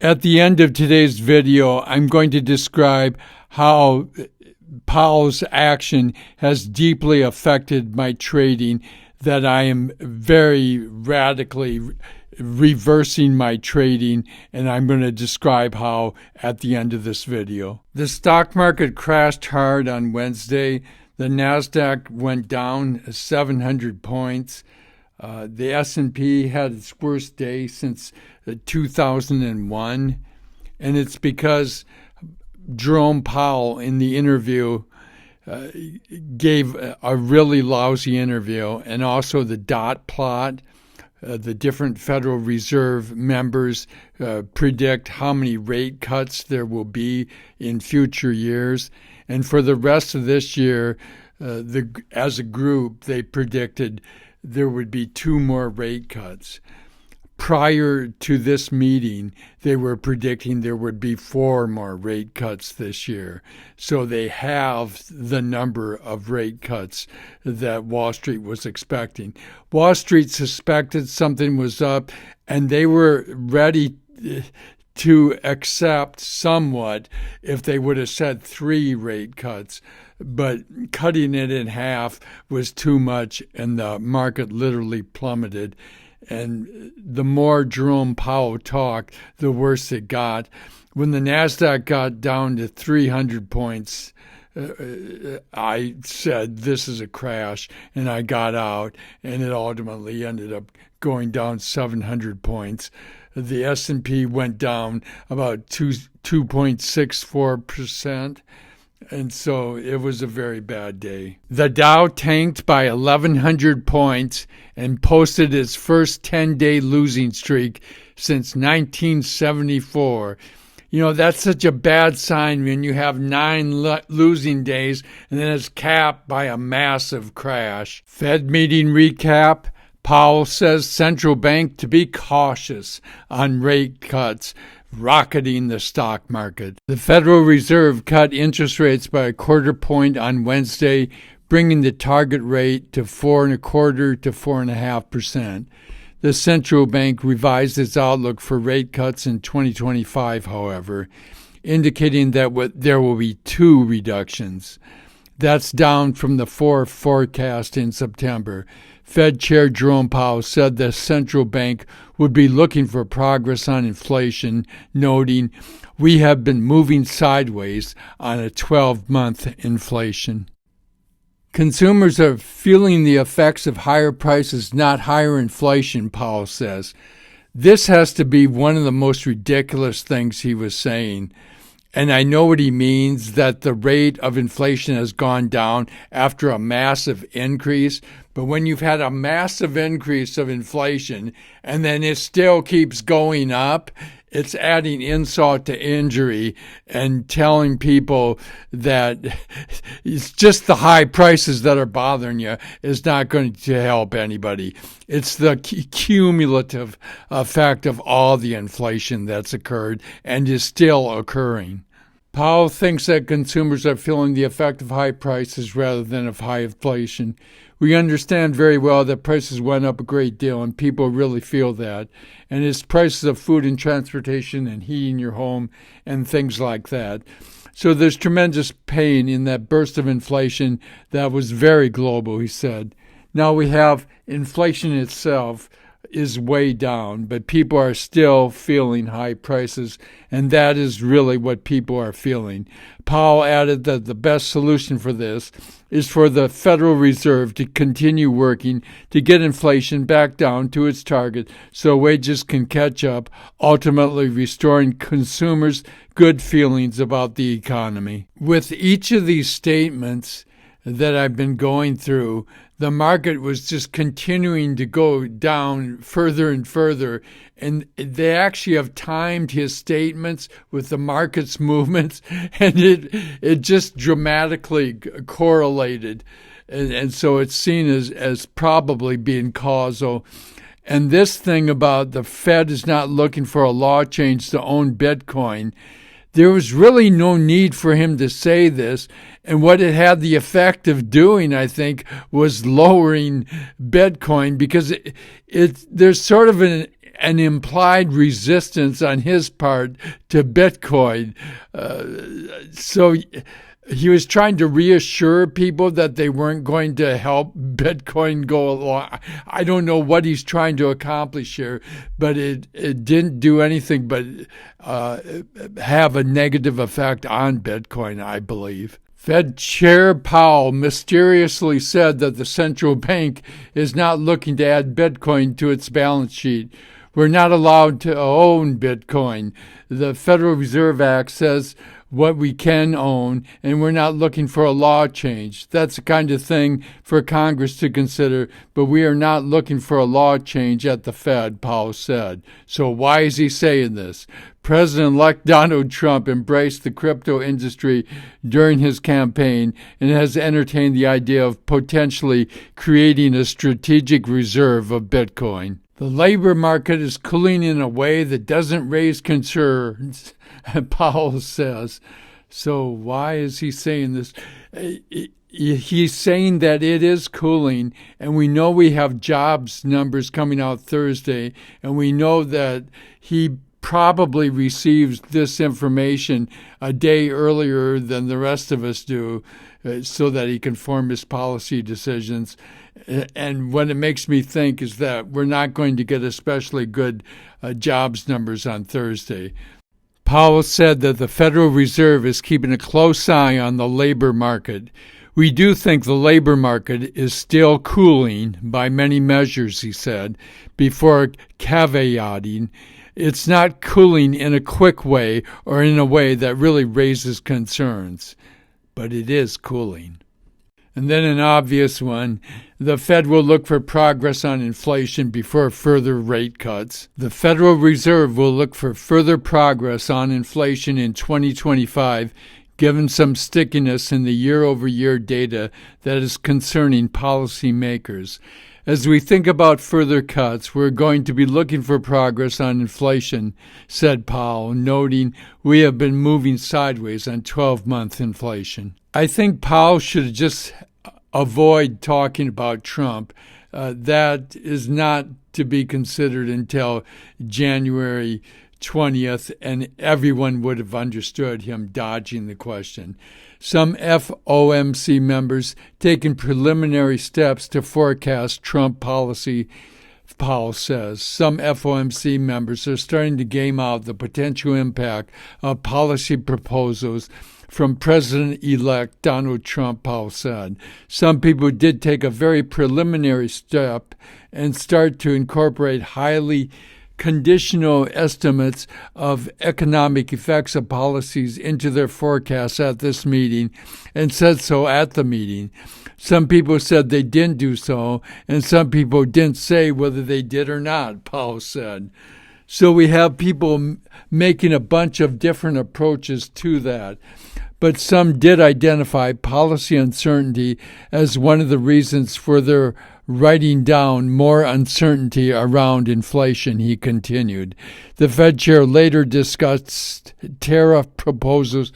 At the end of today's video, I'm going to describe how Powell's action has deeply affected my trading, that I am very radically reversing my trading, and I'm going to describe how at the end of this video. The stock market crashed hard on Wednesday. The NASDAQ went down 700 points. The S&P had its worst day since 2001, and it's because Jerome Powell in the interview gave a really lousy interview, and also the dot plot. The different Federal Reserve members predict how many rate cuts there will be in future years. And for the rest of this year, as a group, they predicted there would be 2 more rate cuts. Prior to this meeting, they were predicting there would be 4 more rate cuts this year. So they have the number of rate cuts that Wall Street was expecting. Wall Street suspected something was up, and they were ready to accept somewhat if they would have said 3 rate cuts. But cutting it in half was too much, and the market literally plummeted. And the more Jerome Powell talked, the worse it got. When the NASDAQ got down to 300 points, I said, this is a crash, and I got out, and it ultimately ended up going down 700 points. The S&P went down about 2.64%. And so it was a very bad day. The Dow tanked by 1,100 points and posted its first 10-day losing streak since 1974. You know, that's such a bad sign when you have 9 losing days and then it's capped by a massive crash. Fed meeting recap. Powell says central bank to be cautious on rate cuts, rocketing the stock market. The Federal Reserve cut interest rates by 1/4 point on Wednesday, bringing the target rate to 4.25% to 4.5%. The central bank revised its outlook for rate cuts in 2025, however, indicating that there will be 2 reductions. That's down from the 4 forecast in September. Fed Chair Jerome Powell said the central bank would be looking for progress on inflation, noting, "We have been moving sideways on a 12-month inflation." Consumers are feeling the effects of higher prices, not higher inflation, Powell says. This has to be one of the most ridiculous things he was saying. And I know what he means, that the rate of inflation has gone down after a massive increase. But when you've had a massive increase of inflation and then it still keeps going up, it's adding insult to injury and telling people that it's just the high prices that are bothering you is not going to help anybody. It's the cumulative effect of all the inflation that's occurred and is still occurring. Powell thinks that consumers are feeling the effect of high prices rather than of high inflation. We understand very well that prices went up a great deal, and people really feel that. And it's prices of food and transportation and heating your home and things like that. So there's tremendous pain in that burst of inflation that was very global, he said. Now we have inflation itself is way down, but people are still feeling high prices, and that is really what people are feeling. Powell added that the best solution for this is for the Federal Reserve to continue working to get inflation back down to its target so wages can catch up, ultimately restoring consumers' good feelings about the economy. With each of these statements that I've been going through, the market was just continuing to go down further and further. And they actually have timed his statements with the market's movements, and it just dramatically correlated. And so it's seen as probably being causal. And this thing about the Fed is not looking for a law change to own Bitcoin, there was really no need for him to say this. And what it had the effect of doing, I think, was lowering Bitcoin, because there's sort of an an implied resistance on his part to Bitcoin. So he was trying to reassure people that they weren't going to help Bitcoin go along. I don't know what he's trying to accomplish here, but it didn't do anything but have a negative effect on Bitcoin, I believe. Fed Chair Powell mysteriously said that the central bank is not looking to add Bitcoin to its balance sheet. We're not allowed to own Bitcoin. The Federal Reserve Act says what we can own, and we're not looking for a law change. That's the kind of thing for Congress to consider, but we are not looking for a law change at the Fed, Powell said. So why is he saying this? President-elect Donald Trump embraced the crypto industry during his campaign and has entertained the idea of potentially creating a strategic reserve of Bitcoin. The labor market is cooling in a way that doesn't raise concerns, Powell says. So why is he saying this? He's saying that it is cooling, and we know we have jobs numbers coming out Thursday, and we know that he probably receives this information a day earlier than the rest of us do, so that he can form his policy decisions. And what it makes me think is that we're not going to get especially good jobs numbers on Thursday. Powell said that the Federal Reserve is keeping a close eye on the labor market. We do think the labor market is still cooling by many measures, he said, before caveating. It's not cooling in a quick way or in a way that really raises concerns, but it is cooling. And then an obvious one, the Fed will look for progress on inflation before further rate cuts. The Federal Reserve will look for further progress on inflation in 2025, given some stickiness in the year-over-year data that is concerning policymakers. As we think about further cuts, we're going to be looking for progress on inflation, said Powell, noting we have been moving sideways on 12-month inflation. I think Powell should just avoid talking about Trump. That is not to be considered until January 20th, and everyone would have understood him dodging the question. Some FOMC members taking preliminary steps to forecast Trump policy, Powell says. Some FOMC members are starting to game out the potential impact of policy proposals from President-elect Donald Trump, Powell said. Some people did take a very preliminary step and start to incorporate highly conditional estimates of economic effects of policies into their forecasts at this meeting, and said so at the meeting. Some people said they didn't do so, and some people didn't say whether they did or not, Powell said. So we have people making a bunch of different approaches to that. But some did identify policy uncertainty as one of the reasons for their writing down more uncertainty around inflation, he continued. The Fed chair later discussed tariff proposals,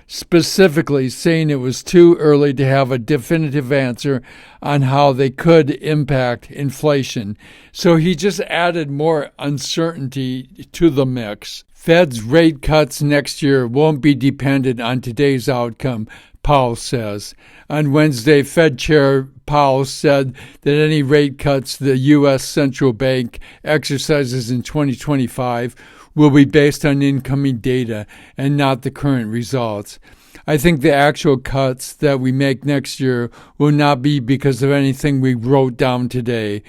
specifically saying it was too early to have a definitive answer on how they could impact inflation. So he just added more uncertainty to the mix. Fed's rate cuts next year won't be dependent on today's outcome, Powell says. On Wednesday, Fed Chair Powell said that any rate cuts the U.S. Central Bank exercises in 2025 will be based on incoming data and not the current results. I think the actual cuts that we make next year will not be because of anything we wrote down today.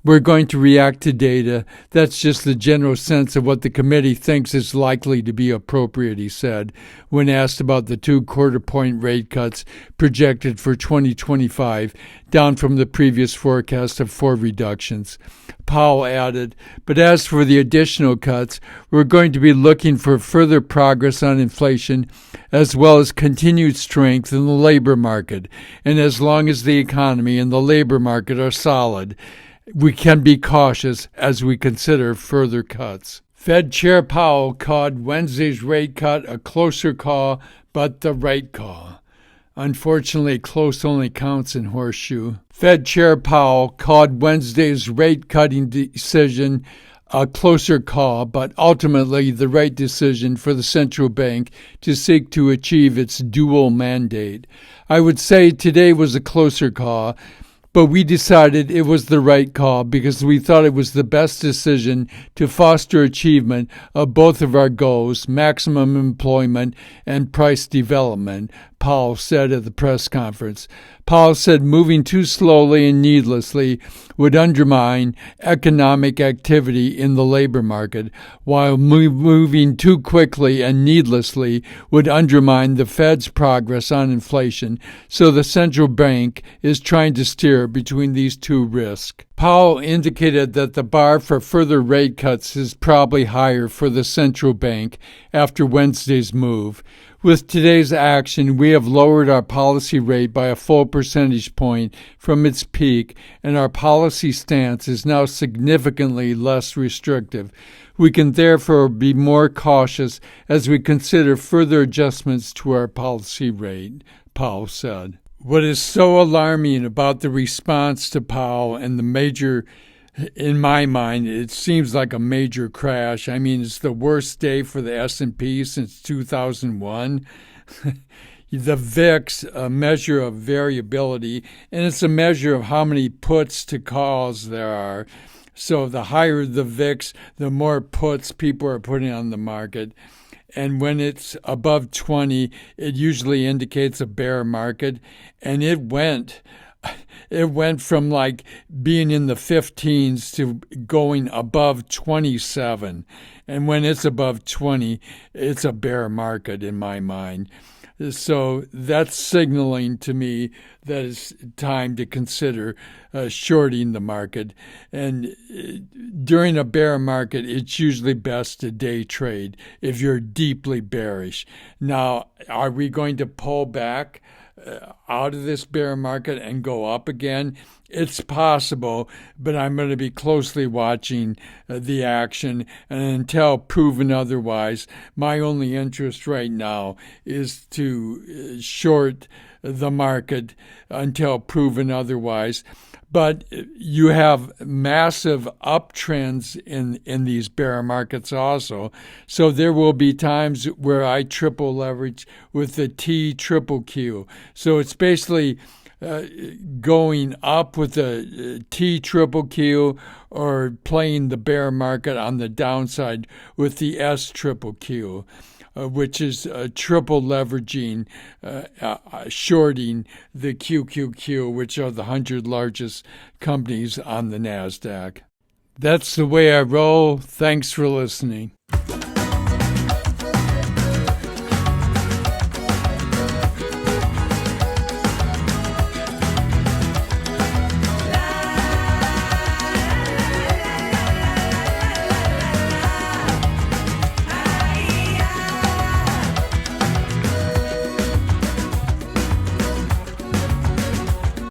We're going to react to data. That's just the general sense of what the committee thinks is likely to be appropriate, he said, when asked about the 2 quarter-point rate cuts projected for 2025, down from the previous forecast of 4 reductions. Powell added, but as for the additional cuts, we're going to be looking for further progress on inflation, as well as continued strength in the labor market. And as long as the economy and the labor market are solid, we can be cautious as we consider further cuts. Fed Chair Powell called Wednesday's rate cut a closer call, but the right call. Unfortunately, close only counts in horseshoe. Fed Chair Powell called Wednesday's rate-cutting decision a closer call, but ultimately the right decision for the central bank to seek to achieve its dual mandate. I would say today was a closer call, but we decided it was the right call because we thought it was the best decision to foster achievement of both of our goals, maximum employment and price development, Powell said at the press conference. Powell said moving too slowly and needlessly would undermine economic activity in the labor market, while moving too quickly and needlessly would undermine the Fed's progress on inflation. So the central bank is trying to steer between these two risks. Powell indicated that the bar for further rate cuts is probably higher for the central bank after Wednesday's move. With today's action, we have lowered our policy rate by a full percentage point from its peak, and our policy stance is now significantly less restrictive. We can therefore be more cautious as we consider further adjustments to our policy rate, Powell said. What is so alarming about the response to Powell and the major, in my mind, it seems like a major crash. I mean, it's the worst day for the S&P since 2001. The VIX, a measure of variability, and it's a measure of how many puts to calls there are. So the higher the VIX, the more puts people are putting on the market. And when it's above 20, it usually indicates a bear market. And it went from like being in the 15s to going above 27. And when it's above 20, it's a bear market in my mind. So that's signaling to me that it's time to consider shorting the market. And during a bear market, it's usually best to day trade if you're deeply bearish. Now, are we going to pull back out of this bear market and go up again? It's possible, but I'm going to be closely watching the action. And until proven otherwise, my only interest right now is to short the market until proven otherwise. But you have massive uptrends in these bear markets also. So there will be times where I triple leverage with the TQQQ. So it's basically going up with the TQQQ or playing the bear market on the downside with the SQQQ. Which is triple leveraging, shorting the QQQ, which are the 100 largest companies on the NASDAQ. That's the way I roll. Thanks for listening.